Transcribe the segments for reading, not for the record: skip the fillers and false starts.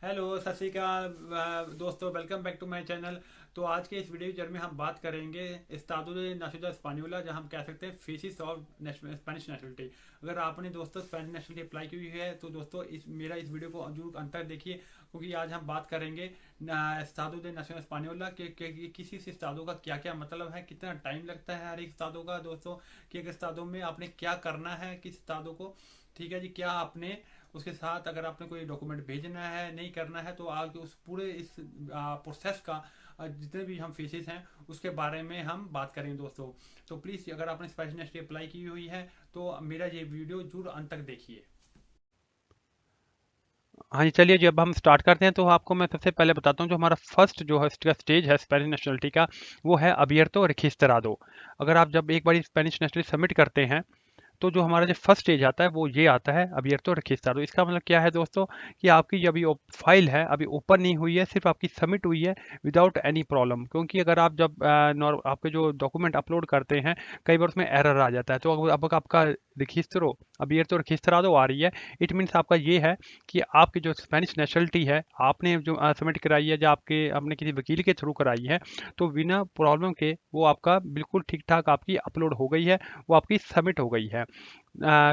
Hello, सत श्री अकाल दोस्तों। Welcome back to my channel. तो आज के इस वीडियो में हम बात करेंगे इस्तादो दे नाशुदा स्पानियोला, जहाँ हम कह सकते हैं फेसिस ऑफ स्पेनिश नेशनलिटी। अगर आपने दोस्तों स्पेनिश नेशनलिटी अप्लाई की हुई है तो दोस्तों इस वीडियो को जरूर अंत तक देखिए, क्योंकि आज हम बात करेंगे इस्तादो दे नाशुदा स्पानियोला के किसी से इस्तादो का क्या क्या मतलब है, कितना टाइम लगता है हर एक इस्तादो का दोस्तों, कि एक इस्तादो में आपने क्या करना है किस इस्तादो को। ठीक है जी, क्या आपने उसके साथ अगर आपने कोई डॉक्यूमेंट भेजना है नहीं करना है, तो आगे उस पूरे इस प्रोसेस का जितने भी हम फेसेस हैं उसके बारे में हम बात करेंगे दोस्तों। तो प्लीज़ अगर आपने स्पेशल नेशनलिटी अप्लाई की हुई है तो मेरा ये वीडियो जरूर अंत तक देखिए। हाँ जी, चलिए जी अब हम स्टार्ट करते हैं। तो आपको मैं सबसे पहले बताता हूँ जो हमारा फर्स्ट जो है इसका स्टेज है स्पेनिश नेशनलिटी का, वो है अबियर्तो रजिस्ट्रादो। अगर आप जब एक बार स्पेनिश नेशनलिटी सबमिट करते हैं तो जो हमारा जो फर्स्ट स्टेज आता है वो ये आता है अबियर्तो रजिस्ट्रादो। इसका मतलब क्या है दोस्तों, कि आपकी जो अभी फाइल है अभी ओपन नहीं हुई है, सिर्फ आपकी सबमिट हुई है विदाउट एनी प्रॉब्लम। क्योंकि अगर आप जब आपके जो डॉक्यूमेंट अपलोड करते हैं कई बार उसमें एरर आ जाता है। तो अब आपका रजिस्ट्रो अबियर्तो रजिस्ट्रादो आ रही है, इट मीन्स आपका ये है कि आपकी जो स्पेनिश नेशनलिटी है आपने जो सबमिट कराई है, जो आपके आपने किसी वकील के थ्रू कराई है, तो बिना प्रॉब्लम के वो आपका बिल्कुल ठीक ठाक आपकी अपलोड हो गई है, वो आपकी सबमिट हो गई है।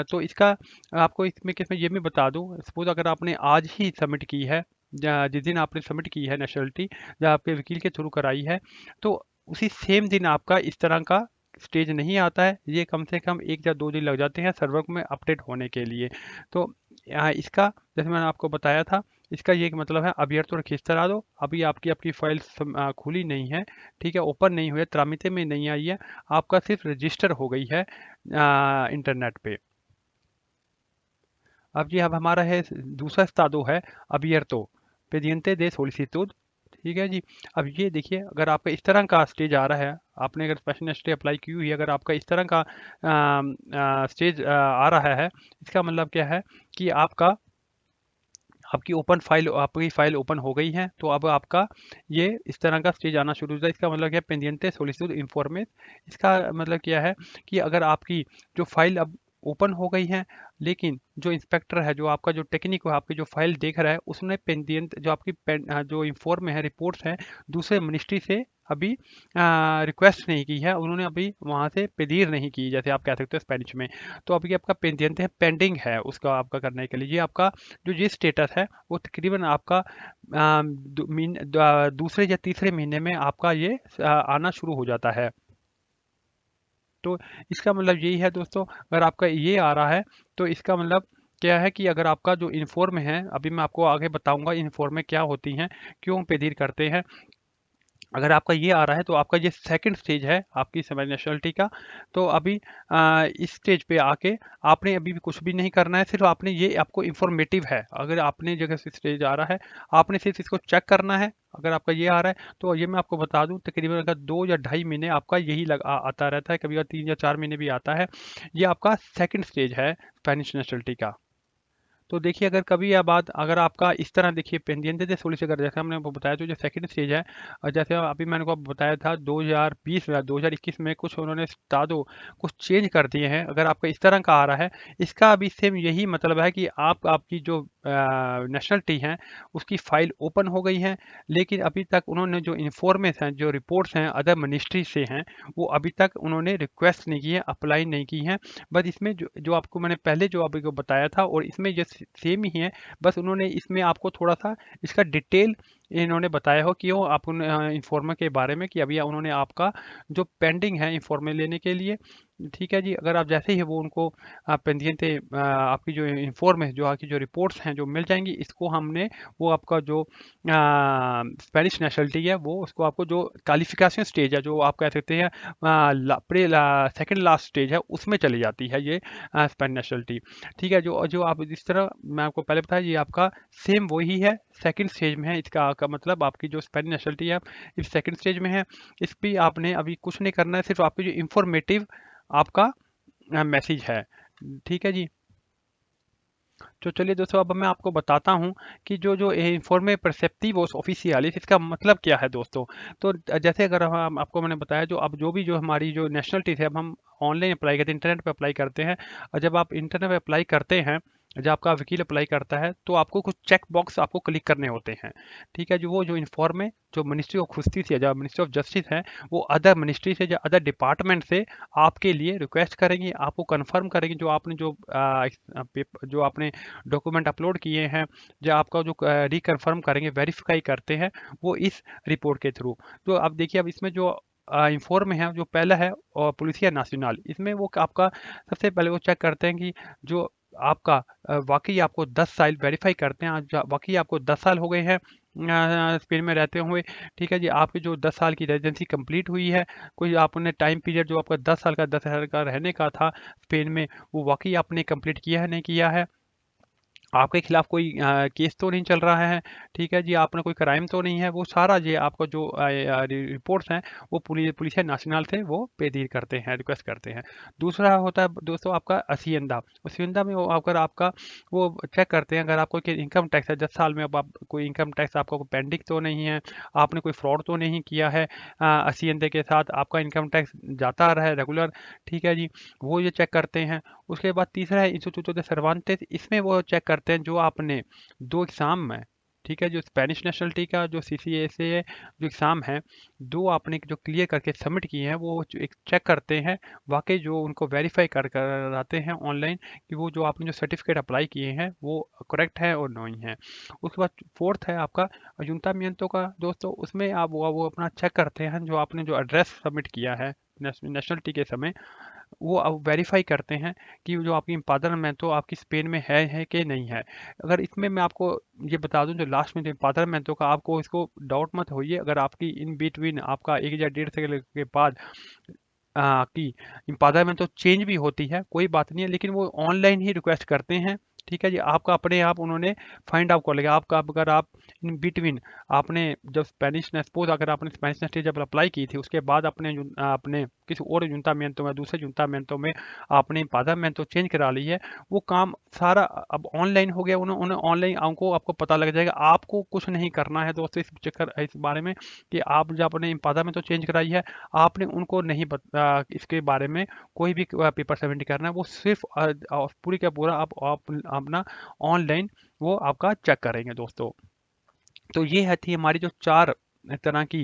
तो इसका आपको इसमें किसमें ये मैं बता दूं, सपोज अगर आपने आज ही सबमिट की है, जिस दिन आपने सबमिट की है नेशनलिटी, या आपके वकील के थ्रू कराई है, तो उसी सेम दिन आपका इस तरह का स्टेज नहीं आता है। ये कम से कम 1 या 2 दिन लग जाते हैं सर्वर में अपडेट होने के लिए। तो इसका जैसे मैंने आपको बताया था, इसका ये मतलब है अबियर तो रजिस्टर दो, अभी आपकी आपकी फाइल खुली नहीं है, ठीक है, ओपन नहीं हुई है, त्रामिते में नहीं आई है, आपका सिर्फ रजिस्टर हो गई है इंटरनेट पे। अब जी अब हमारा है दूसरा स्तादो है अबियर्तो पेडिएंटे दे सोलिसिtud। ठीक है जी। अब ये देखिए, अगर आपका इस तरह का स्टेज आ रहा है, आपने अगर स्पेशल नेशनलिटी अप्लाई की हुई है, अगर आपका इस तरह का स्टेज आ रहा है, इसका मतलब क्या है कि आपकी फाइल ओपन हो गई है। तो अब आपका ये इस तरह का स्टेज आना शुरू हो जाए। इसका मतलब क्या है, पेंडिएंटे सोलिसिtud इन्फॉर्मेस। इसका मतलब क्या है कि अगर आपकी जो फाइल अब ओपन हो गई है, लेकिन जो इंस्पेक्टर है, जो आपका जो टेक्निक है, आपकी जो फाइल देख रहा है, उसने पेंडिएंट जो आपकी जो इन्फॉर्म है, रिपोर्ट्स हैं, दूसरे मिनिस्ट्री से अभी रिक्वेस्ट नहीं की है, उन्होंने अभी वहाँ से पेदीर नहीं की, जैसे आप कह सकते हो स्पेनिश में। तो अभी आपका पेंडिएंट है, पेंडिंग है उसका आपका करने के लिए। ये आपका जो ये स्टेटस है वो तकरीबन आपका दूसरे या तीसरे महीने में आपका ये आना शुरू हो जाता है। तो इसका मतलब यही है दोस्तों, अगर आपका ये आ रहा है तो इसका मतलब क्या है कि अगर आपका जो इन्फॉर्म है, अभी मैं आपको आगे बताऊंगा इन्फॉर्म में क्या होती हैं, क्यों पेदीर करते हैं। अगर आपका ये आ रहा है तो आपका ये सेकंड स्टेज है आपकी समय नेशनलिटी का। तो अभी इस स्टेज पे आके आपने अभी भी कुछ भी नहीं करना है, सिर्फ आपने ये आपको इंफॉर्मेटिव है। अगर आपने जगह से स्टेज आ रहा है, आपने सिर्फ इसको चेक करना है। अगर आपका ये आ रहा है तो ये मैं आपको बता दूं, तकरीबन अगर 2 या ढाई महीने आपका यही आता रहता है, कभी कभी 3 या 4 महीने भी आता है। ये आपका सेकंड स्टेज है स्पेनिश नेशनलिटी का। तो देखिए, अगर कभी यह बात अगर आपका इस तरह देखिए पेंडिएंटे दे सोलिसिटर, जैसे हमने आपको बताया, तो जो सेकंड स्टेज है, और जैसे अभी मैंने को बताया था 2020 या 2021 में कुछ उन्होंने स्टाडो कुछ चेंज कर दिए हैं। अगर आपका इस तरह का आ रहा है, इसका अभी सेम यही मतलब है कि आप आपकी जो नेशनलिटी है उसकी फाइल ओपन हो गई है, लेकिन अभी तक उन्होंने जो इन्फॉर्मेशन हैं, जो रिपोर्ट्स हैं अदर मिनिस्ट्री से हैं, वो अभी तक उन्होंने रिक्वेस्ट नहीं की है, अप्लाई नहीं की है। बस इसमें जो जो आपको मैंने पहले जो आपको बताया था और इसमें जो सेम ही है, बस उन्होंने इसमें आपको थोड़ा सा इसका डिटेल इन्होंने बताया हो कि वो आप इंफॉर्मर के बारे में, कि अभी उन्होंने आपका जो पेंडिंग है इंफॉर्मर लेने के लिए। ठीक है जी। अगर आप जैसे ही वो उनको पेंडिएंटे आपकी जो इंफॉर्म है, जो आपकी जो रिपोर्ट्स हैं जो मिल जाएंगी, इसको हमने वो आपका जो स्पेनिश नेशनलिटी है, वो उसको आपको जो क्वालिफिकेशन स्टेज है, जो आप कह सकते हैं प्रे सेकंड लास्ट स्टेज है, उसमें चली जाती है ये स्पेनिश नेशनलिटी। ठीक है। जो जो आप इस तरह मैं आपको पहले बताया, ये आपका सेम वही है, सेकंड स्टेज में है। इसका का मतलब आपकी जो स्पेनिश नेशनलिटी है इस सेकंड स्टेज में है। इस पे आपने अभी कुछ नहीं करना है, सिर्फ आपकी जो इंफॉर्मेटिव आपका मैसेज है। ठीक है जी। तो चलिए दोस्तों, अब मैं आपको बताता हूँ कि जो जो इन्फॉर्मे परसेप्टिवोस ऑफिशियलिस, इसका मतलब क्या है दोस्तों। तो जैसे अगर हम आपको मैंने बताया, जो अब जो भी जो हमारी जो नेशनलिटी है, अब हम ऑनलाइन अप्लाई करते हैं, इंटरनेट पे अप्लाई करते हैं। और जब आप इंटरनेट पे अप्लाई करते हैं जब आपका वकील अप्लाई करता है तो आपको कुछ चेक बॉक्स आपको क्लिक करने होते हैं। ठीक है, जो वो जो इन्फॉर्म है जो मिनिस्ट्री ऑफ जस्टिस है, जो मिनिस्ट्री ऑफ जस्टिस है, वो अदर मिनिस्ट्री से या अदर डिपार्टमेंट से आपके लिए रिक्वेस्ट करेंगी, आपको कंफर्म करेंगी जो आपने जो आपने डॉक्यूमेंट अपलोड किए हैं, जो आपका जो रिकन्फर्म करेंगे, वेरीफाई करते हैं वो इस रिपोर्ट के थ्रू। तो अब देखिए, अब इसमें जो इन्फॉर्म है, जो पहला है और पुलिसिया नेशनल, इसमें वो आपका सबसे पहले वो चेक करते हैं कि जो आपका वाकई आपको 10 साल वेरीफाई करते हैं, वाकई आपको 10 साल हो गए हैं स्पेन में रहते हुए। ठीक है जी, आपकी जो 10 साल की रेजिडेंसी कंप्लीट हुई है, कोई आपने टाइम पीरियड जो आपका 10 साल का रहने का था स्पेन में, वो वाकई आपने कंप्लीट किया है नहीं किया है, आपके खिलाफ कोई केस तो नहीं चल रहा है, ठीक है जी, आपने कोई क्राइम तो नहीं है, वो सारा ये आपको जो रिपोर्ट्स हैं वो पुलिस नेशनल से वो पेश करते हैं, रिक्वेस्ट करते हैं। दूसरा होता है दोस्तों आपका असियंदा। असियंदा में वो अगर आपका वो चेक करते हैं अगर आपको इनकम टैक्स है 10 साल में, अब आप कोई इनकम टैक्स आपका कोई पेंडिंग तो नहीं है, आपने कोई फ्रॉड तो नहीं किया है असियंदे के साथ, आपका इनकम टैक्स जाता रहा है रेगुलर। ठीक है जी, वो ये चेक करते हैं। उसके बाद तीसरा है इंस्टीट्यूट दे सर्वांतेस। इसमें वो चेक करते हैं जो आपने 2 एग्ज़ाम में, ठीक है, जो स्पेनिश नेशनलिटी का जो CCSA है, जो एग्ज़ाम है, 2 आपने जो क्लियर करके सबमिट किए हैं, वो एक चेक करते हैं, वाकई जो उनको वेरीफाई कर आते हैं ऑनलाइन कि वो जो आपने जो सर्टिफिकेट अप्लाई किए हैं वो करेक्ट है और नहीं है। उसके बाद फोर्थ है आपका अयुंतामियंतो का दोस्तों। उसमें आप वो अपना चेक करते हैं जो आपने जो एड्रेस सबमिट किया है नेशनलिटी के समय, वो अब वेरीफाई करते हैं कि जो आपकी इम्पादरमेंट तो आपकी स्पेन में है कि नहीं है। अगर इसमें मैं आपको ये बता दूं, जो लास्ट में जो इम्पादरमेंट का आपको इसको डाउट मत होइए, अगर आपकी इन बिटवीन आपका 1 या 1.5 साल के बाद की इम्पादरमेंट तो चेंज भी होती है, कोई बात नहीं है, लेकिन वो ऑनलाइन ही रिक्वेस्ट करते हैं। ठीक है जी, आपका अपने आप उन्होंने फाइंड आउट कर लेगा आपका, अगर आप इन बिटवीन आपने जब स्पेनिश ने सपोज अगर आपने स्पेनिश नेशनलिटी जब अप्लाई की थी, उसके बाद आपने किसी और जुंतामियंतो में दूसरे जुंतामियंतो में आपने पादामेंतो चेंज करा ली है, वो काम सारा अब ऑनलाइन हो गया। उन्होंने ऑनलाइन आपको पता लग जाएगा, आपको कुछ नहीं करना है दोस्तों इस चक्कर इस बारे में कि आप जब अपने पादामेंतो चेंज कराई है, आपने उनको नहीं इसके बारे में कोई भी पेपर सबमिट करना है, वो सिर्फ पूरी का पूरा आप अपना ऑनलाइन वो आपका चेक करेंगे दोस्तों। तो ये है थी हमारी जो 4 तरह की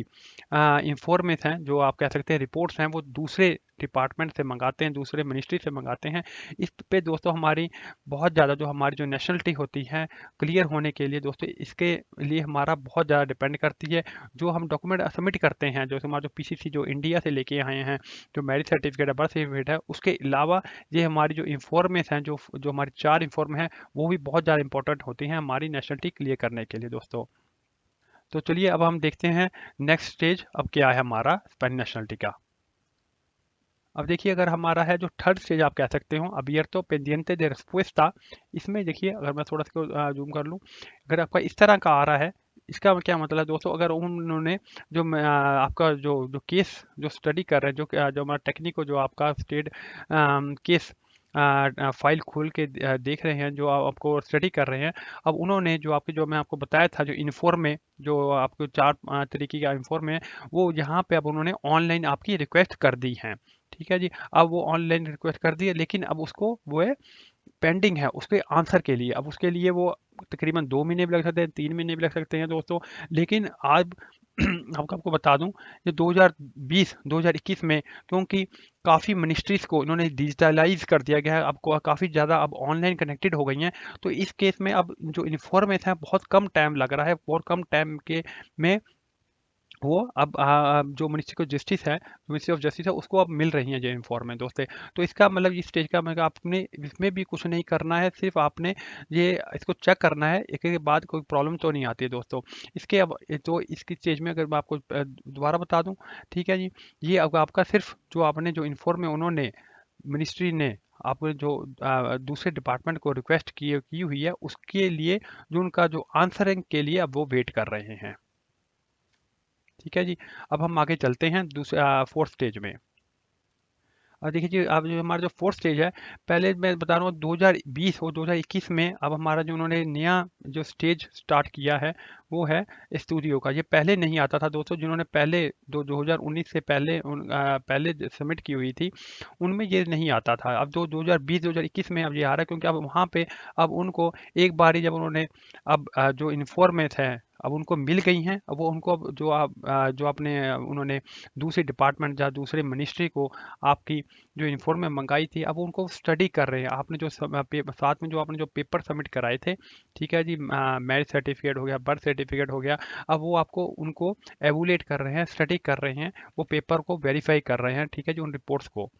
इंफॉर्मेशन हैं, जो आप कह सकते हैं रिपोर्ट्स हैं, वो दूसरे डिपार्टमेंट से मंगाते हैं, दूसरे मिनिस्ट्री से मंगाते हैं। इस पे दोस्तों हमारी बहुत ज़्यादा जो हमारी जो नेशनलिटी होती है क्लियर होने के लिए दोस्तों, इसके लिए हमारा बहुत ज़्यादा डिपेंड करती है जो हम डॉक्यूमेंट सबमिट करते हैं, जो हमारा जो PCC जो इंडिया से लेके आए हैं, जो मैरिज सर्टिफिकेट है, बर्थ सर्टिफिकेट है, उसके अलावा ये हमारी जो इंफॉर्मेशन है, जो हमारी 4 इंफॉर्म है, वो भी बहुत ज़्यादा इंपॉर्टेंट होती हैं हमारी नेशनलिटी क्लियर करने के लिए दोस्तों। तो चलिए अब हम देखते हैं नेक्स्ट स्टेज अब क्या है हमारा स्पेनिश नेशनलिटी का। अब देखिए, अगर हमारा है जो थर्ड स्टेज आप कह सकते हो अबियर्तो पेंडिएंटे de respuesta। इसमें देखिए, अगर मैं थोड़ा सा जूम कर लूँ, अगर आपका इस तरह का आ रहा है, इसका क्या मतलब है दोस्तों, अगर उन्होंने जो आपका जो केस जो स्टडी कर रहे हैं, जो हमारा टेक्निको जो आपका स्टेट केस फाइल खोल के देख रहे हैं, जो आपको स्टडी कर रहे हैं, अब उन्होंने जो आपके जो मैं आपको बताया था जो इन्फॉर्म में जो आपको 4 तरीके का इन्फॉर्म है, वो यहाँ पे अब उन्होंने ऑनलाइन आपकी रिक्वेस्ट कर दी है। ठीक है जी, अब वो ऑनलाइन रिक्वेस्ट कर दी है, लेकिन अब उसको वो है पेंडिंग है उसके आंसर के लिए। अब उसके लिए वो तकरीबन 2 महीने भी लग सकते हैं, 3 महीने भी लग सकते हैं दोस्तों। लेकिन आज आपको बता दूं, ये 2020-2021 में, क्योंकि काफ़ी मिनिस्ट्रीज को इन्होंने डिजिटलाइज कर दिया गया है, अब काफ़ी ज़्यादा अब ऑनलाइन कनेक्टेड हो गई हैं, तो इस केस में अब जो इन्फॉर्मेशन है बहुत कम टाइम लग रहा है, बहुत कम टाइम के में वो अब जो मिनिस्ट्री ऑफ जस्टिस है उसको अब मिल रही हैं जो इन्फॉर्मेशन दोस्तों। तो इसका मतलब इस स्टेज का मतलब आपने इसमें भी कुछ नहीं करना है, सिर्फ आपने ये इसको चेक करना है, एक के बाद कोई प्रॉब्लम तो नहीं आती है दोस्तों। इसके अब जो इसकी स्टेज में अगर मैं आपको दोबारा बता दूं, ठीक है जी, ये अब आपका सिर्फ जो आपने जो इन्फॉर्मेशन उन्होंने मिनिस्ट्री ने आपको जो दूसरे डिपार्टमेंट को रिक्वेस्ट की हुई है, उसके लिए जो उनका जो आंसरिंग के लिए अब वो वेट कर रहे हैं। ठीक है जी, अब हम आगे चलते हैं दूसरे फोर्थ स्टेज में। और देखिए जी, अब जो हमारा जो फोर्थ स्टेज है, पहले मैं बता रहा हूँ 2020 और 2021 में अब हमारा जो उन्होंने नया जो स्टेज स्टार्ट किया है वो है स्टूडियो का। ये पहले नहीं आता था दोस्तों, जिन्होंने पहले 2019 से पहले पहले सबमिट की हुई थी उनमें ये नहीं आता था। अब 2020-2021 में अब ये आ रहा है, क्योंकि अब वहाँ पे अब उनको एक बार ही जब उन्होंने अब जो इन्फॉर्मेट है अब उनको मिल गई हैं, अब वो उनको अब जो आप जो आपने उन्होंने दूसरे डिपार्टमेंट या दूसरे मिनिस्ट्री को आपकी जो इन्फॉर्मेशन मंगाई थी, अब उनको स्टडी कर रहे हैं। आपने जो साथ में जो आपने जो पेपर सबमिट कराए थे, ठीक है जी, मैरिज सर्टिफिकेट हो गया, बर्थ सर्टिफिकेट हो गया, अब वो आपको उनको एवुलेट कर रहे हैं, स्टडी कर रहे हैं, वो पेपर को वेरीफाई कर रहे हैं, ठीक है जी, उन रिपोर्ट्स को।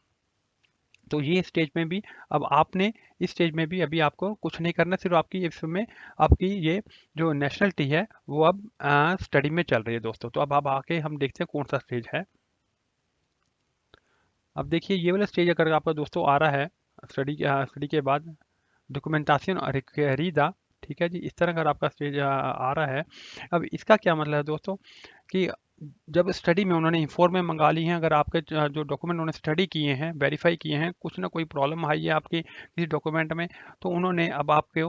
तो ये स्टेज में भी अब आपने इस स्टेज में भी अभी आपको कुछ नहीं करना, सिर्फ आपकी इसमें आपकी ये जो नेशनलिटी है वो अब स्टडी में चल रही है दोस्तों। तो अब आके हम देखते हैं कौन सा स्टेज है। अब देखिए ये वाला स्टेज अगर आपका दोस्तों आ रहा है स्टडी के बाद डॉक्यूमेंटेशन और रिक्वेरीदा, ठीक है जी, इस तरह अगर आपका स्टेज आ रहा है। अब इसका क्या मतलब है दोस्तों कि जब स्टडी में उन्होंने इन्फॉर्में मंगा ली हैं, अगर आपके जो डॉक्यूमेंट उन्होंने स्टडी किए हैं, वेरीफाई किए हैं, कुछ ना कोई प्रॉब्लम आई है आपके किसी डॉक्यूमेंट में, तो उन्होंने अब आपके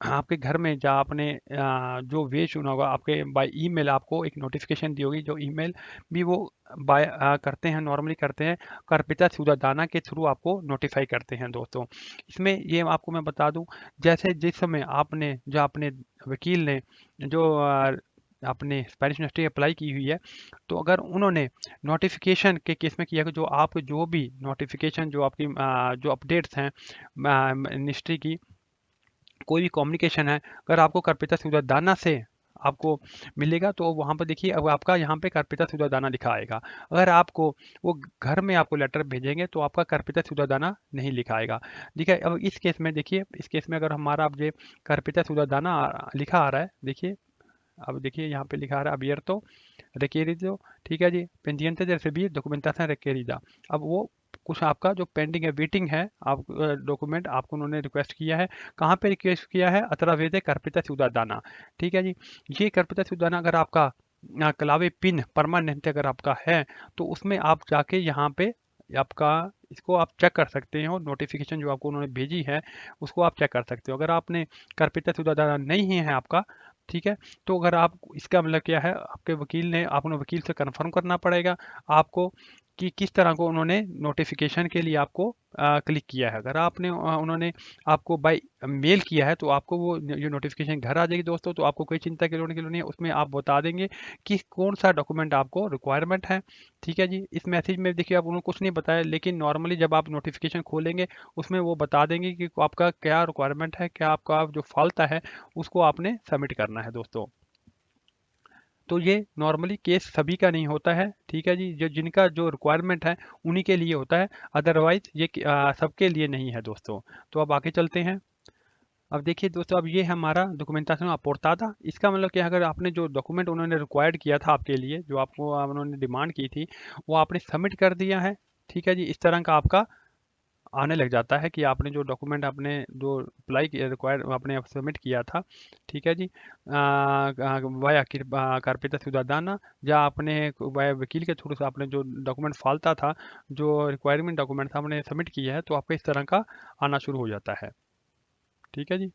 आपके घर में जहाँ आपने जो वे चुना होगा आपके बाय ईमेल आपको एक नोटिफिकेशन दी होगी, जो ईमेल भी वो बाय करते हैं, नॉर्मली करते हैं, करपिता सूदादाना के थ्रू आपको नोटिफाई करते हैं दोस्तों। इसमें ये आपको मैं बता दूं, जैसे जिस समय आपने जो अपने वकील ने जो आपने स्पेनिश यूनिवर्सिटी अप्लाई की हुई है, तो अगर उन्होंने नोटिफिकेशन के केस में किया कि जो आप जो भी नोटिफिकेशन जो आपकी जो अपडेट्स हैं मिनिस्ट्री की, कोई भी कम्युनिकेशन है, अगर आपको करपिता सूदादाना से आपको मिलेगा, तो वहाँ पर देखिए अब आपका यहाँ पे करपिता सूदादाना लिखा आएगा। अगर आपको वो घर में आपको लेटर भेजेंगे तो आपका करपिता सूदादाना नहीं लिखा आएगा। ठीक है, अब इस केस में देखिए, इस केस में अगर हमारा अब ये करपिता सूदादाना लिखा आ रहा है, देखिए अब देखिए यहाँ पे लिखा आ रहा है abierto requerido, ठीक है जी, pendiente de recibir documentación requerida। अब वो कुछ आपका जो पेंडिंग है, वेटिंग है, आप डॉक्यूमेंट आपको उन्होंने रिक्वेस्ट किया है, कहाँ पे रिक्वेस्ट किया है, अतरावेद करपिता सूदादाना, ठीक है जी। ये करपिता सूदादाना अगर आपका क्लावे पिन परमानेंट अगर आपका है, तो उसमें आप जाके यहाँ पे आपका इसको आप चेक कर सकते हो, नोटिफिकेशन जो आपको उन्होंने भेजी है उसको आप चेक कर सकते हो। अगर आपने करपिता सूदादाना नहीं है आपका, ठीक है, तो अगर आप इसका मतलब क्या है, आपके वकील ने आपने वकील से कंफर्म करना पड़ेगा आपको कि किस तरह को उन्होंने नोटिफिकेशन के लिए आपको क्लिक किया है। अगर आपने उन्होंने आपको बाय मेल किया है तो आपको वो ये नोटिफिकेशन घर आ जाएगी दोस्तों, तो आपको कोई चिंता की लोड नहीं है, उसमें आप बता देंगे कि कौन सा डॉक्यूमेंट आपको रिक्वायरमेंट है, ठीक है जी। इस मैसेज में देखिए आप उन्होंने कुछ नहीं बताया, लेकिन नॉर्मली जब आप नोटिफिकेशन खोलेंगे उसमें वो बता देंगे कि आपका क्या रिक्वायरमेंट है, क्या आपका जो फाल्ता है उसको आपने सबमिट करना है दोस्तों। तो ये नॉर्मली केस सभी का नहीं होता है, ठीक है जी, जो जिनका जो रिक्वायरमेंट है उन्हीं के लिए होता है, अदरवाइज ये सबके लिए नहीं है दोस्तों। तो अब आगे चलते हैं। अब देखिए दोस्तों, अब ये है हमारा डॉक्यूमेंटेशन अपोर्टादा। इसका मतलब क्या है, अगर आपने जो डॉक्यूमेंट उन्होंने रिक्वायर्ड किया था आपके लिए, जो आपको उन्होंने डिमांड की थी, वो आपने सबमिट कर दिया है, ठीक है जी, इस तरह का आपका आने लग जाता है कि आपने जो डॉक्यूमेंट आपने जो अप्लाई किया रिक्वायर आपने सबमिट किया था, ठीक है जी, वाया कार्पिता सूदादाना, या आपने वाया वकील के थ्रू से आपने जो डॉक्यूमेंट फालता था, जो रिक्वायरमेंट डॉक्यूमेंट था आपने सबमिट किया है, तो आपका इस तरह का आना शुरू हो जाता है, ठीक है जी।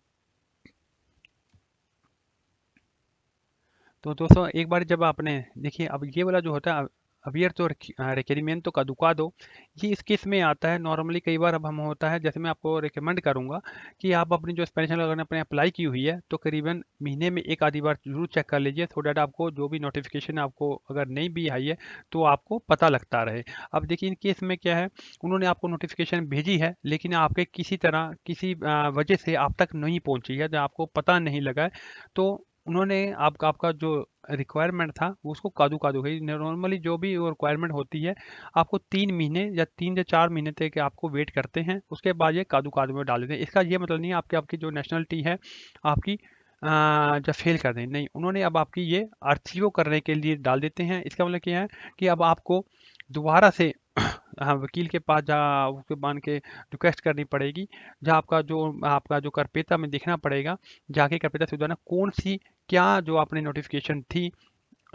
तो दोस्तों एक बार जब आपने देखिए, अब ये वाला जो होता है abierto requerimiento caducado, ये इस केस में आता है नॉर्मली। कई बार अब हम होता है, जैसे मैं आपको रिकमेंड करूंगा कि आप अपनी जो स्पेनिश अगर आपने अप्लाई की हुई है तो करीबन महीने में एक आधी बार जरूर चेक कर लीजिए, सो डैट आपको जो भी नोटिफिकेशन आपको अगर नहीं भी आई है तो आपको पता लगता रहे। अब देखिए इन केस में क्या है, उन्होंने आपको नोटिफिकेशन भेजी है लेकिन आपके किसी तरह किसी वजह से आप तक नहीं पहुंची है, जब आपको पता नहीं लगा है, तो उन्होंने आपका आपका जो रिक्वायरमेंट था वो उसको कादू कादू गई। नॉर्मली जो भी वो रिक्वायरमेंट होती है आपको 3 महीने या 3 से 4 महीने तक आपको वेट करते हैं, उसके बाद ये कादू कादू में डाल देते हैं। इसका ये मतलब नहीं है आपकी आपकी जो नेशनलिटी है आपकी जब फेल कर दें, नहीं, उन्होंने अब आपकी ये आरसीओ करने के लिए डाल देते हैं। इसका मतलब क्या है कि अब आपको दोबारा से हाँ, वकील के पास जा उसके मान के रिक्वेस्ट करनी पड़ेगी, जहाँ आपका जो करपेता में देखना पड़ेगा, जाके करपेता से उतारना कौन सी क्या जो आपने नोटिफिकेशन थी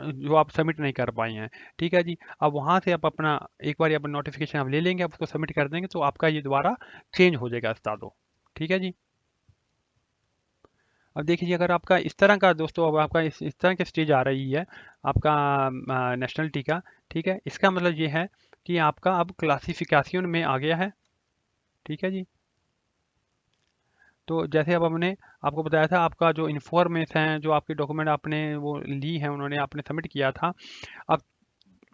जो आप सबमिट नहीं कर पाए हैं। ठीक है जी, अब वहाँ से आप अपना एक बार आप नोटिफिकेशन आप ले लेंगे, आप उसको सबमिट कर देंगे तो आपका ये दोबारा चेंज हो जाएगा स्टाडो। ठीक है जी। अब देखिए अगर आपका इस तरह का दोस्तों, अब आपका इस तरह की स्टेज आ रही है आपका नेशनलिटी का। ठीक है, इसका मतलब ये है कि आपका अब क्लासिफिकेशन में आ गया है। ठीक है जी। तो जैसे अब हमने आपको बताया था, आपका जो इन्फॉर्मेशन है, जो आपके डॉक्यूमेंट आपने वो ली है, उन्होंने आपने सबमिट किया था, अब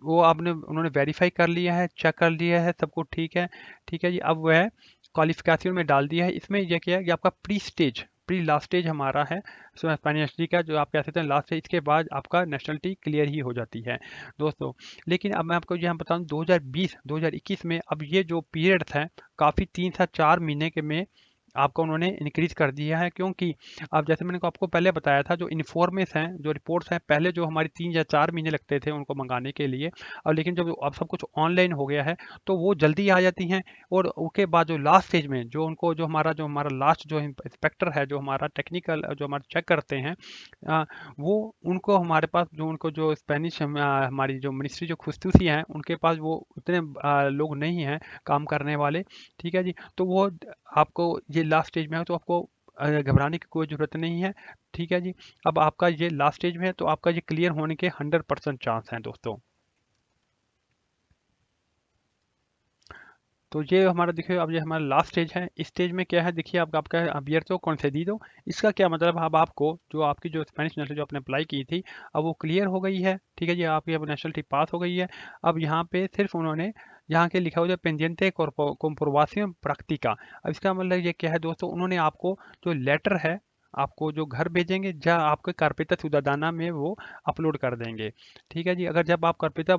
वो आपने उन्होंने वेरीफाई कर लिया है, चेक कर लिया है, सब कुछ ठीक है। ठीक है जी, अब वह क्वालिफिकेशन में डाल दिया है। इसमें यह क्या है कि आपका प्री लास्ट स्टेज हमारा है फाइनेंशियली का, जो आप कह सकते हैं लास्ट स्टेज, इसके बाद आपका नेशनलिटी क्लियर ही हो जाती है दोस्तों। लेकिन अब मैं आपको यहाँ बताऊँ 2020-2021 में अब ये जो पीरियड्स हैं काफ़ी 3 से 4 महीने के में आपका उन्होंने इंक्रीज कर दिया है, क्योंकि अब जैसे मैंने को आपको पहले बताया था, जो इन्फॉर्मेस हैं, जो रिपोर्ट्स हैं, पहले जो हमारी 3 या 4 महीने लगते थे उनको मंगाने के लिए, और लेकिन जब अब सब कुछ ऑनलाइन हो गया है तो वो जल्दी आ जाती हैं। और उसके बाद जो लास्ट स्टेज में जो उनको जो हमारा लास्ट जो इंस्पेक्टर है, जो हमारा टेक्निकल जो हमारा चेक करते हैं, वो उनको हमारे पास जो उनको जो स्पेनिश हमारी जो मिनिस्ट्री जो खुस्तूसी हैं, उनके पास वो उतने लोग नहीं हैं काम करने वाले। ठीक है जी, तो वो आपको ये लास्ट स्टेज में है तो आपको घबराने की कोई ज़रूरत नहीं है। ठीक है जी, अब आपका ये लास्ट स्टेज में है तो आपका ये क्लियर होने के 100% चांस हैं दोस्तों। तो ये हमारा देखिए, अब ये हमारा लास्ट स्टेज है। इस स्टेज में क्या है, देखिए अब आपका अबियर्तो कंसेडिdo, इसका क्या मतलब, अब आपको जो आपकी जो स्पेनिश नेशनल जो आपने अप्लाई की थी, अब वो क्लियर हो गई है। ठीक है जी, आपकी अब नेशनलिटी पास हो गई है। अब यहाँ पे सिर्फ उन्होंने यहाँ के लिखा हुआ जो पेंडिente comprobación práctica, अब इसका मतलब ये क्या है दोस्तों, उन्होंने आपको जो लेटर है आपको जो घर भेजेंगे, जहाँ आपके कारपेटा सिudadana में वो अपलोड कर देंगे। ठीक है जी, अगर जब आप कारपेटा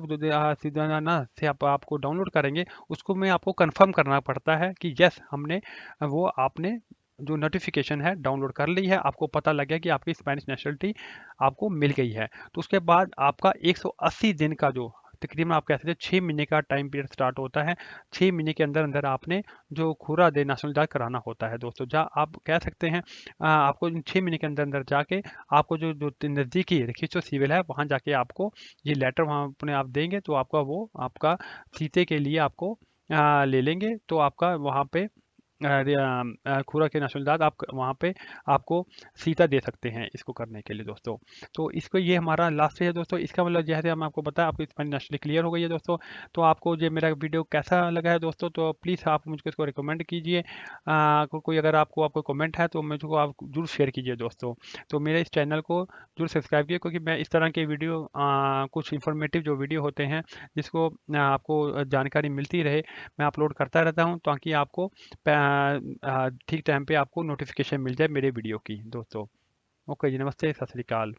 सिudadana से आपको डाउनलोड करेंगे, उसको में आपको कंफर्म करना पड़ता है कि यस हमने वो आपने जो नोटिफिकेशन है डाउनलोड कर ली है, आपको पता लग गया कि आपकी स्पेनिश नेशनलिटी आपको मिल गई है। तो उसके बाद आपका 180 दिन का जो तकरीबन आप कह सकते हैं 6 महीने का टाइम पीरियड स्टार्ट होता है। 6 महीने के अंदर अंदर आपने जो खुरा दे नेशनलिटी कराना होता है दोस्तों, जहाँ आप कह सकते हैं आपको इन 6 महीने के अंदर अंदर जाके आपको जो जो नज़दीकी रजिस्ट्रो सिविल है वहाँ जाके आपको ये लेटर वहाँ अपने आप देंगे, तो आपका वो आपका फीते के लिए आपको ले लेंगे, तो आपका वहाँ पे खुरा के नशुलदात आप वहाँ पे आपको सीता दे सकते हैं इसको करने के लिए दोस्तों। तो इसको ये हमारा लास्ट है दोस्तों। इसका मतलब जैसे हम आपको बताया आपकी स्पेनिश नेशनली क्लियर हो गई है दोस्तों। तो आपको ये मेरा वीडियो कैसा लगा है दोस्तों, तो प्लीज़ आप मुझको इसको रिकमेंड कीजिए। कोई अगर आपको कमेंट है तो मुझको आप जरूर शेयर कीजिए दोस्तों। तो मेरे इस चैनल को जरूर सब्सक्राइब कीजिए, क्योंकि मैं इस तरह के वीडियो कुछ इन्फॉर्मेटिव जो वीडियो होते हैं जिसको आपको जानकारी मिलती रहे, मैं अपलोड करता रहता हूँ, ताकि आपको ठीक टाइम पे आपको नोटिफिकेशन मिल जाए मेरे वीडियो की दोस्तों। ओके जी, नमस्ते, सत श्री अकाल।